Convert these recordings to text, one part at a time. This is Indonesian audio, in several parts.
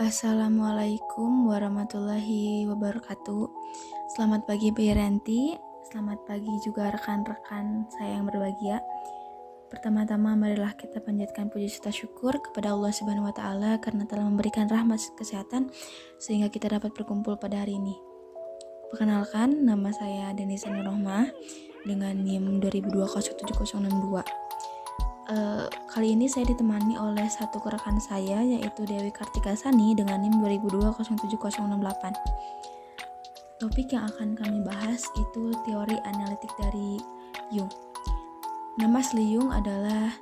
Assalamualaikum warahmatullahi wabarakatuh. Selamat pagi Mbak Yanti, selamat pagi juga rekan-rekan saya yang berbahagia. Pertama-tama marilah kita panjatkan puji serta syukur kepada Allah Subhanahu wa taala karena telah memberikan rahmat kesehatan sehingga kita dapat berkumpul pada hari ini. Perkenalkan, nama saya Denisa Nurrohmah dengan NIM 20207062. Kali ini saya ditemani oleh satu rekan saya yaitu Dewi Kartikasani dengan NIM 20207068. Topik yang akan kami bahas itu teori analitik dari Jung. Nama asli Jung adalah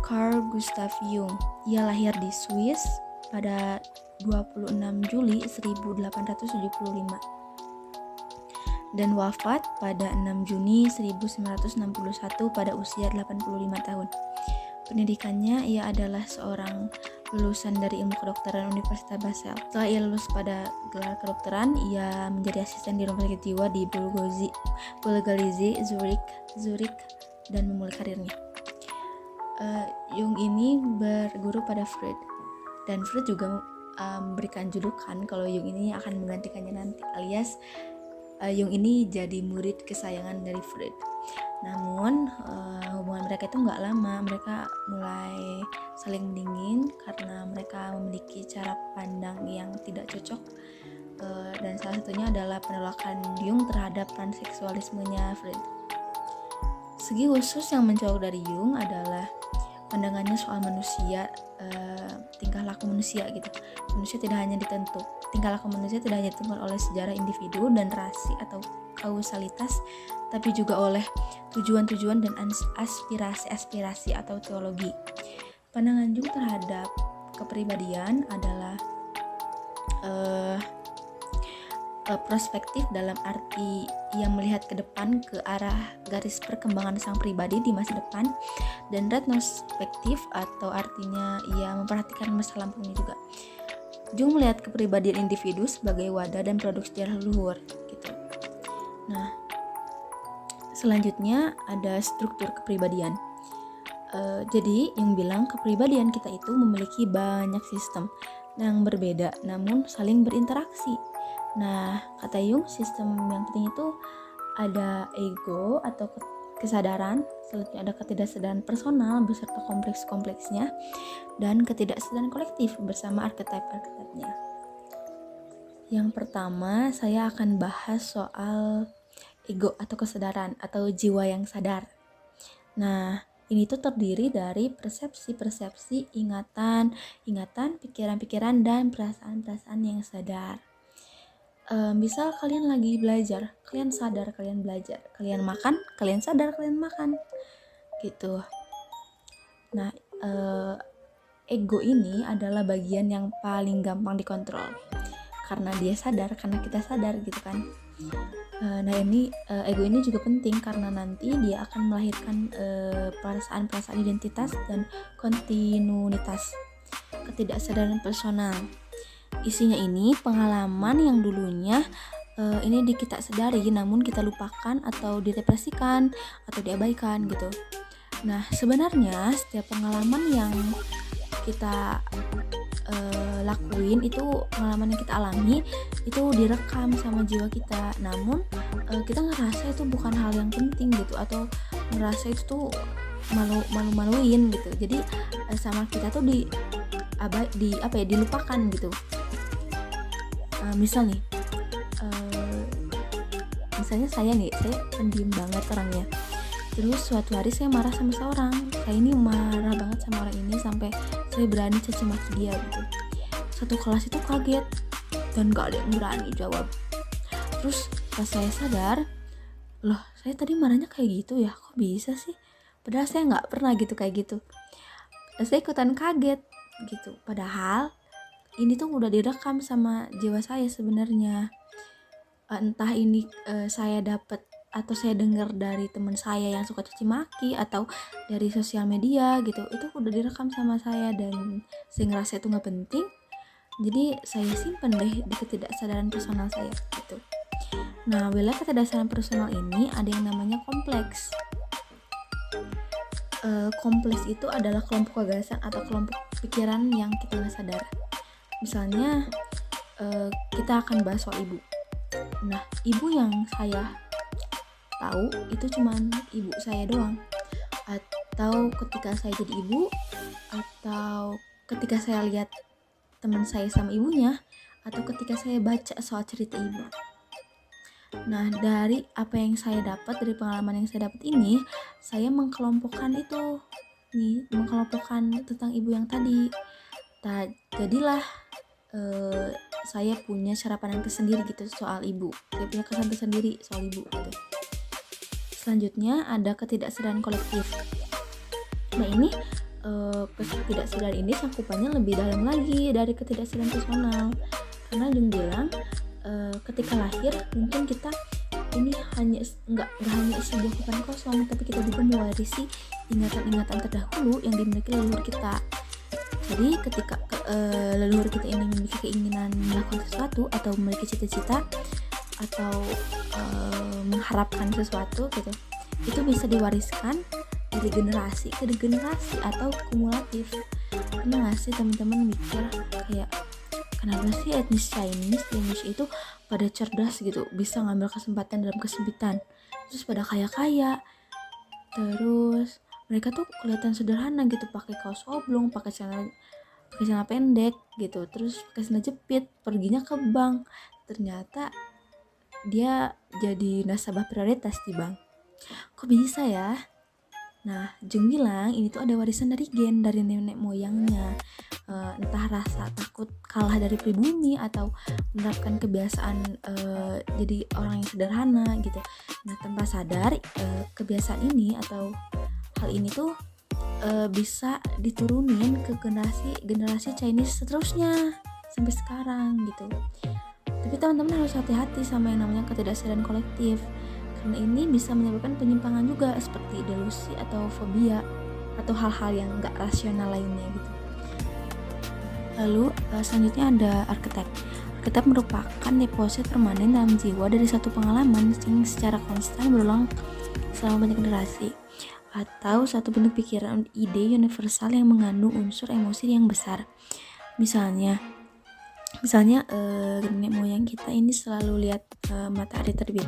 Carl Gustav Jung. Ia lahir di Swiss pada 26 Juli 1875 dan wafat pada 6 Juni 1961 pada usia 85 tahun. Pendidikannya, ia adalah seorang lulusan dari ilmu kedokteran Universitas Basel. Setelah ia lulus pada gelar kedokteran, ia menjadi asisten di rumah sakit jiwa di Bulgalize, Zurich, dan memulai karirnya. Jung ini berguru pada Freud, dan Freud juga memberikan julukan kalau Jung ini akan menggantikannya nanti, alias Jung ini jadi murid kesayangan dari Freud. Namun hubungan mereka itu nggak lama, mereka mulai saling dingin karena mereka memiliki cara pandang yang tidak cocok, dan salah satunya adalah penolakan Jung terhadap transseksualismenya Freud. Segi khusus yang mencolok dari Jung adalah pandangannya soal manusia, tingkah laku manusia gitu. Tingkah laku manusia tidak hanya ditentukan oleh sejarah individu dan rasi atau kausalitas, tapi juga oleh tujuan-tujuan dan aspirasi-aspirasi atau teologi. Pandangan Jung terhadap kepribadian adalah prospektif dalam arti ia melihat ke depan ke arah garis perkembangan sang pribadi di masa depan, dan retrospektif atau artinya ia memperhatikan masa lampaunya juga. Jung melihat kepribadian individu sebagai wadah dan produk sejarah leluhur gitu. Nah, selanjutnya ada struktur kepribadian. Jadi Jung bilang kepribadian kita itu memiliki banyak sistem yang berbeda namun saling berinteraksi. Nah, kata Jung, sistem yang penting itu ada ego atau kesadaran, selanjutnya ada ketidaksadaran personal beserta kompleks-kompleksnya, dan ketidaksadaran kolektif bersama archetype-archetype-nya. Yang pertama, saya akan bahas soal ego atau kesadaran atau jiwa yang sadar. Nah, ini tuh terdiri dari persepsi-persepsi, ingatan, pikiran-pikiran, dan perasaan-perasaan yang sadar. Misal kalian lagi belajar, kalian sadar kalian belajar, kalian makan, kalian sadar kalian makan, gitu. Nah, ego ini adalah bagian yang paling gampang dikontrol, karena dia sadar, karena kita sadar gitu kan. Nah ini ego ini juga penting karena nanti dia akan melahirkan perasaan-perasaan identitas dan kontinuitas, ketidaksadaran personal. Isinya ini pengalaman yang dulunya ini kita sadari namun kita lupakan atau direpresikan atau diabaikan gitu. Nah, sebenarnya setiap pengalaman yang kita lakuin itu, pengalaman yang kita alami itu direkam sama jiwa kita. Namun kita ngerasa itu bukan hal yang penting gitu, atau ngerasa itu tuh malu-maluin gitu. Jadi sama kita tuh dilupakan gitu. Misal nih, misalnya saya pendiam banget orangnya. Terus suatu hari saya marah sama seorang. Saya ini marah banget sama orang ini sampai saya berani caci maki dia gitu. Satu kelas itu kaget dan gak ada yang berani jawab. Terus pas saya sadar, loh saya tadi marahnya kayak gitu ya, kok bisa sih? Padahal saya gak pernah gitu kayak gitu. Dan saya ikutan kaget gitu. Padahal ini tuh udah direkam sama jiwa saya sebenarnya. Entah ini saya dapat atau saya dengar dari teman saya yang suka caci maki atau dari sosial media gitu, itu udah direkam sama saya dan saya ngerasa itu nggak penting, jadi saya simpen deh di ketidaksadaran personal saya gitu. Nah, wilayah ketidaksadaran personal ini ada yang namanya kompleks. Kompleks itu adalah kelompok gagasan atau kelompok pikiran yang kita nggak sadar. Misalnya kita akan bahas soal ibu. Nah, ibu yang saya tahu itu cuman ibu saya doang. Atau ketika saya jadi ibu, atau ketika saya lihat teman saya sama ibunya, atau ketika saya baca soal cerita ibu. Nah, dari apa yang saya dapat, dari pengalaman yang saya dapat ini, saya mengkelompokkan tentang ibu yang tadi. Jadilah saya punya cara pandang tersendiri gitu soal ibu. Saya punya kesan tersendiri soal ibu gitu. Selanjutnya ada ketidaksadaan kolektif. Nah, ini ketidaksadaan ini cakupannya lebih dalam lagi dari ketidaksadaan personal. Karena Jung bilang ketika lahir mungkin kita ini nggak hanya sebuah pikiran kosong, tapi kita juga mewarisi ingatan-ingatan terdahulu yang dimiliki leluhur kita. Jadi ketika leluhur kita ini memiliki keinginan melakukan sesuatu atau memiliki cita-cita atau mengharapkan sesuatu gitu, itu bisa diwariskan dari generasi ke generasi atau kumulatif. Pernah nggak sih teman-teman mikir kayak kenapa sih etnis Chinese itu pada cerdas gitu, bisa ngambil kesempatan dalam kesempitan, terus pada kaya-kaya, terus mereka tuh kelihatan sederhana gitu, pakai kaos oblong, pakai celana pendek gitu, terus pakai sandal jepit, perginya ke bank, ternyata dia jadi nasabah prioritas di bank. Kok bisa ya? Nah, Jung bilang ini tuh ada warisan dari gen, dari nenek moyangnya. Entah rasa takut kalah dari pribumi atau menerapkan kebiasaan jadi orang yang sederhana gitu. Nah, tanpa sadar kebiasaan ini atau hal ini tuh bisa diturunin ke generasi Chinese seterusnya sampai sekarang gitu. Tapi teman-teman harus hati-hati sama yang namanya ketidaksadaan kolektif, karena ini bisa menyebabkan penyimpangan juga seperti delusi atau fobia atau hal-hal yang gak rasional lainnya gitu. Lalu selanjutnya ada archetype. Archetype merupakan deposit permanen dalam jiwa dari satu pengalaman yang secara konstan berulang selama banyak generasi, atau satu bentuk pikiran ide universal yang mengandung unsur emosi yang besar. Misalnya nenek moyang kita ini selalu lihat matahari terbit,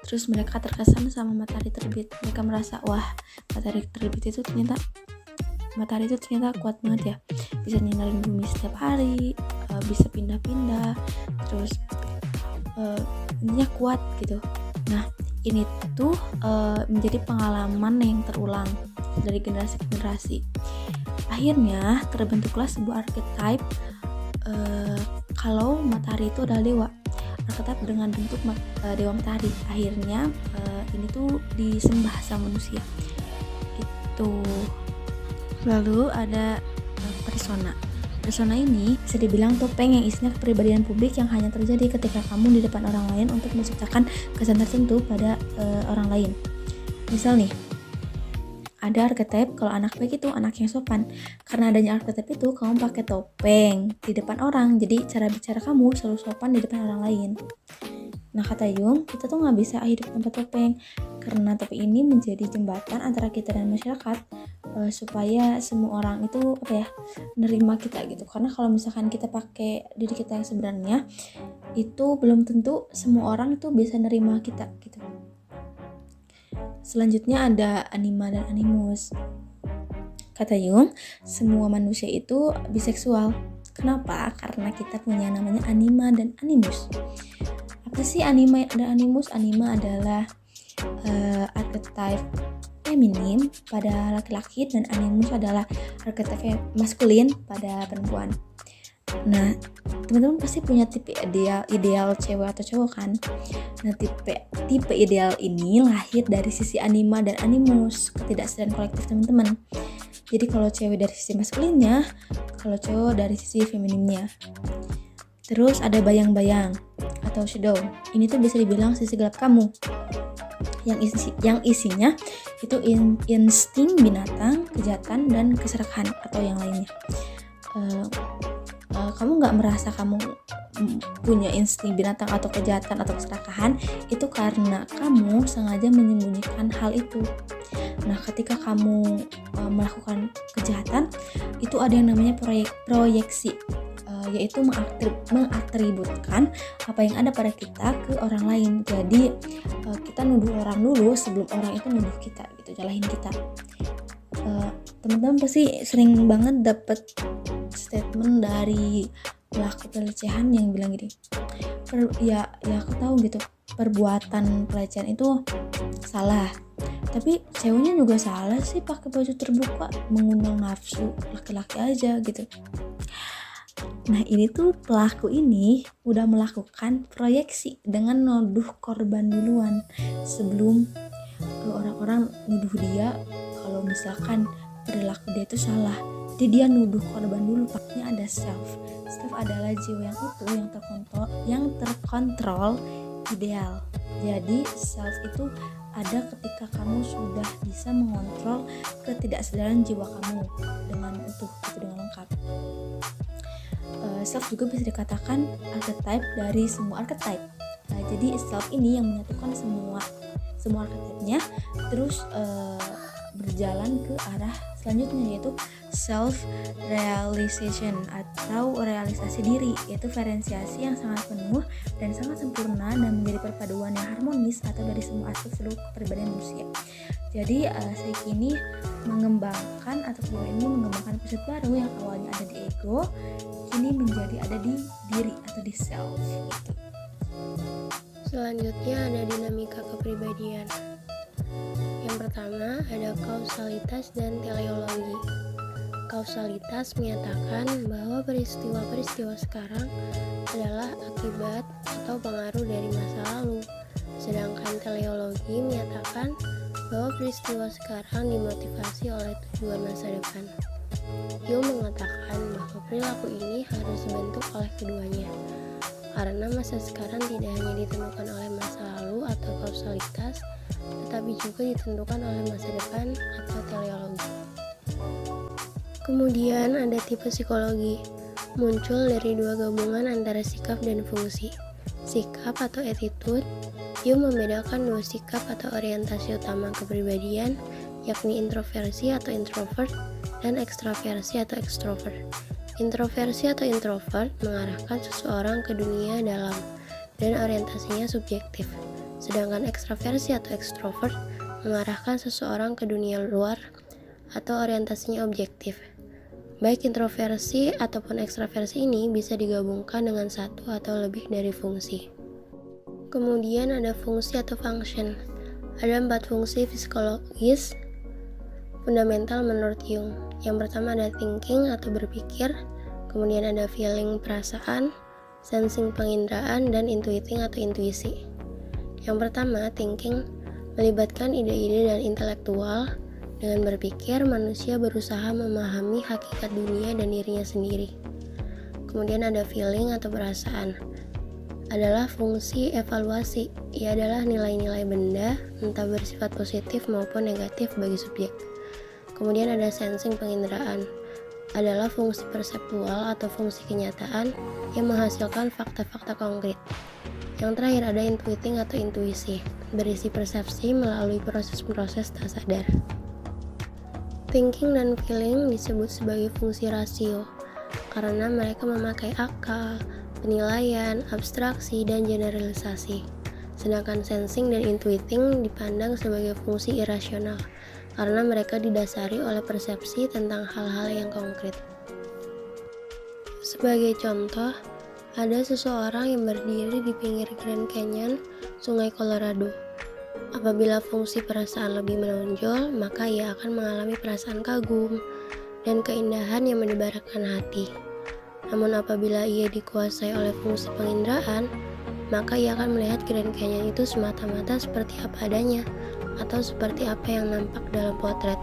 terus mereka terkesan sama matahari terbit. Mereka merasa wah, matahari itu ternyata kuat banget ya, bisa ninggalin bumi setiap hari, bisa pindah-pindah, terus intinya kuat gitu. Nah, ini tuh menjadi pengalaman yang terulang dari generasi ke generasi. Akhirnya terbentuklah sebuah archetype kalau matahari itu adalah dewa. Archetype dengan bentuk dewa matahari. Akhirnya ini tuh disembah sama manusia. Itu. Lalu ada persona. Persona ini bisa dibilang topeng yang isinya kepribadian publik yang hanya terjadi ketika kamu di depan orang lain untuk menciptakan kesan tertentu pada orang lain. Misal nih, ada archetype kalau anak baik itu anak yang sopan. Karena adanya archetype itu, kamu pakai topeng di depan orang, jadi cara bicara kamu selalu sopan di depan orang lain. Nah, kata Jung, kita tuh gak bisa hidup tanpa topeng, karena topeng ini menjadi jembatan antara kita dan masyarakat, supaya semua orang itu nerima kita gitu. Karena kalau misalkan kita pakai diri kita yang sebenarnya, itu belum tentu semua orang itu bisa nerima kita gitu. Selanjutnya ada anima dan animus. Kata Jung, semua manusia itu biseksual. Kenapa? Karena kita punya namanya anima dan animus. Apa sih anima dan animus? Anima adalah archetype feminim pada laki-laki dan animus adalah archetype maskulin pada perempuan. Nah, teman-teman pasti punya tipe ideal cewek atau cowok kan? Nah, tipe ideal ini lahir dari sisi anima dan animus, ketidaksadaan kolektif teman-teman. Jadi kalau cewek dari sisi maskulinnya, kalau cowok dari sisi feminimnya. Terus ada bayang-bayang atau shadow. Ini tuh bisa dibilang sisi gelap kamu. Yang isinya itu insting binatang, kejahatan, dan keserakahan atau yang lainnya. Kamu nggak merasa kamu punya insting binatang atau kejahatan atau keserakahan, itu karena kamu sengaja menyembunyikan hal itu. Nah, ketika kamu melakukan kejahatan, itu ada yang namanya proyeksi yaitu mengatributkan apa yang ada pada kita ke orang lain. Jadi kita nuduh orang dulu sebelum orang itu nuduh kita gitu, nyalahin kita. Teman-teman pasti sering banget dapet statement dari pelaku pelecehan yang bilang gini, ya aku tahu gitu, perbuatan pelecehan itu salah, tapi ceweknya juga salah sih pakai baju terbuka, mengundang nafsu laki-laki aja gitu. Nah ini tuh pelaku ini udah melakukan proyeksi dengan nuduh korban duluan sebelum orang-orang nuduh dia kalau misalkan perilaku dia itu salah. Jadi dia nuduh korban dulu. Paknya ada self adalah jiwa yang utuh, yang terkontrol ideal. Jadi self itu ada ketika kamu sudah bisa mengontrol ketidaksadaran jiwa kamu dengan utuh, dengan lengkap. Self juga bisa dikatakan archetype dari semua archetype. Nah, jadi self ini yang menyatukan semua archetype-nya, terus berjalan ke arah selanjutnya, yaitu self realization atau realisasi diri, yaitu diferensiasi yang sangat penuh dan sangat sempurna dan menjadi perpaduan yang harmonis atau dari semua aspek seluruh kepribadian manusia. Jadi Seiki ini mengembangkan konsep baru yang awalnya ada di ego, kini menjadi ada di diri atau di self gitu. Selanjutnya ada dinamika kepribadian. Yang pertama ada kausalitas dan teleologi. Kausalitas menyatakan bahwa peristiwa-peristiwa sekarang adalah akibat atau pengaruh dari masa lalu. Sedangkan teleologi menyatakan bahwa peristiwa sekarang dimotivasi oleh tujuan masa depan. Jung mengatakan bahwa perilaku ini harus dibentuk oleh keduanya, karena masa sekarang tidak hanya ditentukan oleh masa lalu atau kausalitas, tetapi juga ditentukan oleh masa depan atau teleologi. Kemudian ada tipe psikologi, muncul dari dua gabungan antara sikap dan fungsi. Sikap atau attitude, Jung membedakan dua sikap atau orientasi utama kepribadian, yakni introversi atau introvert dan ekstraversi atau extrovert. Introversi atau introvert mengarahkan seseorang ke dunia dalam dan orientasinya subjektif, sedangkan ekstraversi atau extrovert mengarahkan seseorang ke dunia luar atau orientasinya objektif. Baik introversi ataupun ekstraversi ini bisa digabungkan dengan satu atau lebih dari fungsi. Kemudian ada fungsi atau function. Ada 4 fungsi psikologis fundamental menurut Jung. Yang pertama ada thinking atau berpikir, kemudian ada feeling perasaan, sensing penginderaan, dan intuiting atau intuisi. Yang pertama, thinking melibatkan ide-ide dan intelektual. Dengan berpikir, manusia berusaha memahami hakikat dunia dan dirinya sendiri. Kemudian ada feeling atau perasaan. Adalah fungsi evaluasi. Ia adalah nilai-nilai benda, entah bersifat positif maupun negatif bagi subjek. Kemudian ada sensing penginderaan. Adalah fungsi perseptual atau fungsi kenyataan yang menghasilkan fakta-fakta konkret. Yang terakhir ada intuiting atau intuisi, berisi persepsi melalui proses-proses tak sadar. Thinking dan feeling disebut sebagai fungsi rasio, karena mereka memakai akal, penilaian, abstraksi, dan generalisasi. Sedangkan sensing dan intuiting dipandang sebagai fungsi irasional, karena mereka didasari oleh persepsi tentang hal-hal yang konkret. Sebagai contoh, ada seseorang yang berdiri di pinggir Grand Canyon, Sungai Colorado. Apabila fungsi perasaan lebih menonjol, maka ia akan mengalami perasaan kagum dan keindahan yang mendebarkan hati. Namun apabila ia dikuasai oleh fungsi penginderaan, maka ia akan melihat Grand Canyon itu semata-mata seperti apa adanya, atau seperti apa yang nampak dalam potret.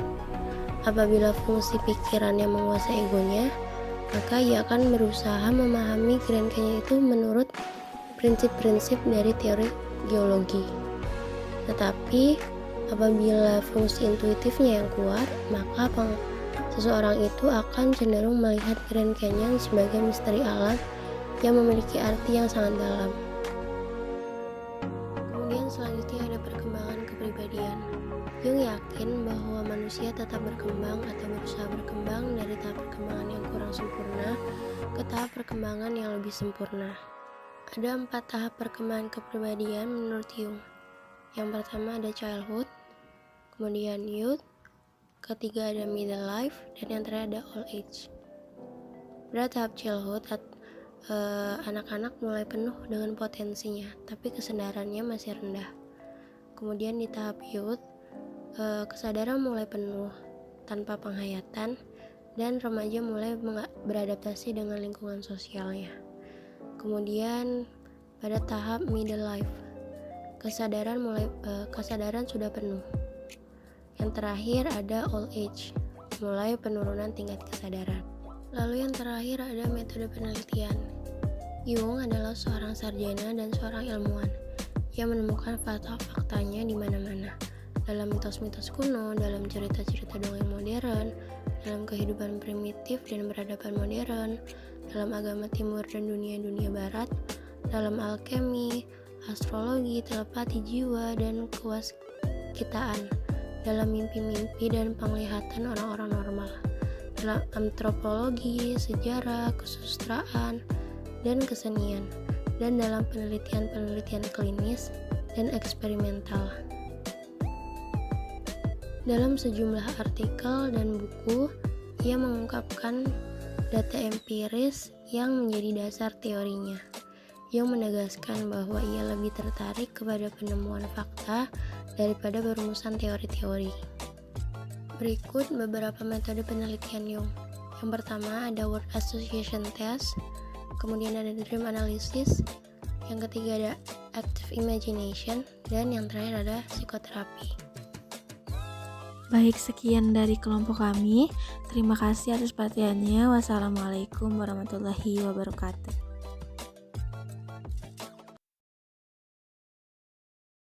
Apabila fungsi pikiran yang menguasai egonya, maka ia akan berusaha memahami Grand Canyon itu menurut prinsip-prinsip dari teori geologi. Tetapi apabila fungsi intuitifnya yang kuat, maka seseorang itu akan cenderung melihat Grand Canyon sebagai misteri alam yang memiliki arti yang sangat dalam. Kemudian selanjutnya ada perkembangan kepribadian. Jung yakin bahwa manusia tetap berkembang atau berusaha berkembang dari tahap perkembangan yang kurang sempurna ke tahap perkembangan yang lebih sempurna. Ada 4 tahap perkembangan kepribadian menurut Jung. Yang pertama ada childhood, kemudian youth, ketiga ada middle life, dan yang terakhir ada old age. Pada tahap childhood, anak-anak mulai penuh dengan potensinya, tapi kesadarannya masih rendah. Kemudian di tahap youth, kesadaran mulai penuh tanpa penghayatan, dan remaja mulai beradaptasi dengan lingkungan sosialnya. Kemudian pada tahap middle life, kesadaran sudah penuh. Yang terakhir ada old age, mulai penurunan tingkat kesadaran. Lalu yang terakhir ada metode penelitian. Jung adalah seorang sarjana dan seorang ilmuwan yang menemukan fakta-faktanya di mana-mana, dalam mitos-mitos kuno, dalam cerita-cerita dongeng modern, dalam kehidupan primitif dan peradaban modern, dalam agama timur dan dunia barat, dalam alkemi, astrologi, telepati jiwa, dan kewaskitaan, dalam mimpi-mimpi dan penglihatan orang-orang normal, dalam antropologi, sejarah, kesusastraan, dan kesenian, dan dalam penelitian-penelitian klinis dan eksperimental. Dalam sejumlah artikel dan buku, ia mengungkapkan data empiris yang menjadi dasar teorinya. Jung menegaskan bahwa ia lebih tertarik kepada penemuan fakta daripada perumusan teori-teori. Berikut beberapa metode penelitian Jung. Yang pertama ada word association test, kemudian ada dream analysis, yang ketiga ada active imagination, dan yang terakhir ada psikoterapi. Baik, sekian dari kelompok kami. Terima kasih atas perhatiannya. Wassalamualaikum warahmatullahi wabarakatuh.